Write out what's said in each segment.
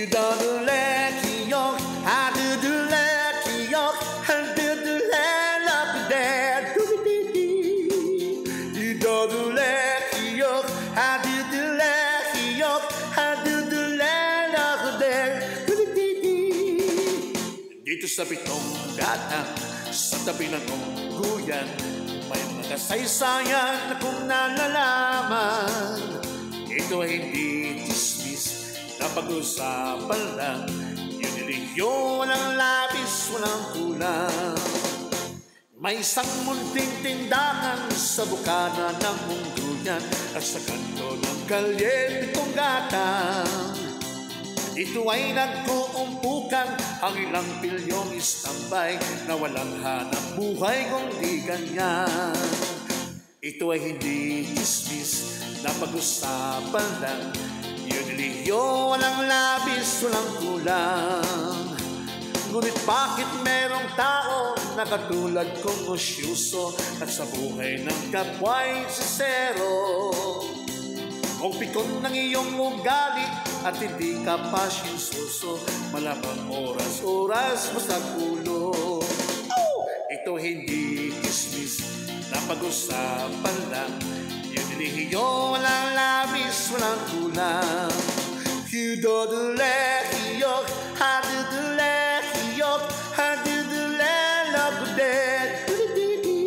이더들레 기억 하드들레 기억 한드들레 러브데 두비디디 이더들레 기억 하드들레 기억 한드들레 러브데 두비디디 dito sa pitong gata sa tabi ng ungguyan may mga kasaysayan na kung nalalaman ito ay hindi chismis na pag-usapan lang yun niliyo walang labis walang kulang may isang munting tindahan sa bukana ng ungguyan at sa kanto ng kalye pitong gata ito ay nag-uumpukan ang ilang pilyong istambay na walang hanap buhay kung di ganyan. Ito ay hindi chismis na pag-usapan lang. Yun niliyo, walang labis, walang kulang. Ngunit bakit merong tao na katulad kong usyuso at sa buhay ng kapwa'y sincero? Kung pikon ng iyong ugali at hindi ka pasyensyoso, malamang oras-oras mo sa ulo. Ito hindi kismis na pag-usapan lang. Yun nilihiyo, walang labis, walang kulang. Hidodule, hiyok, hadudule, hiyok, hadudule, labude, dududidi.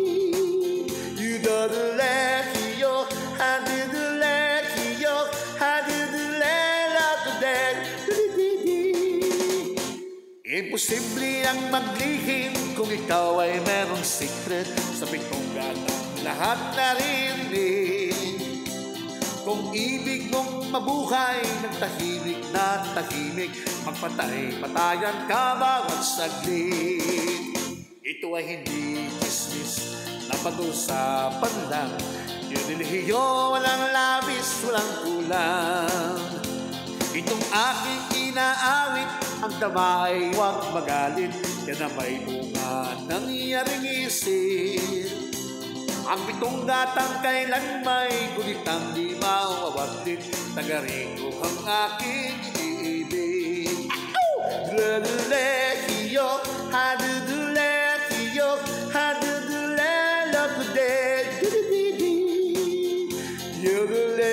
Hidodule, hiyok, hadudule, hiyok, hadudule, labude, dududidi. Imposible ang maglihim kung ikaw ay merong secret sa pitong gatang lahat naririnig. Kung ibig mong mabuhay ng tahimik na tahimik, magpatay-patayan ka bawat saglit. Ito ay hindi chismis na pag-usapan lang. Yun nilihiyo, walang labis, walang kulang. Itong aking inaawit, ang dama ay huwag magalit. Yan na may bunga ng iyaring isip. Ang pitong gatang kailan may gulitang di mawawaglit. Tagariko ang aking iniibig. Dudule, hiyok, hadudule, hiyok, hadudule, labude, dududidi. Yudule,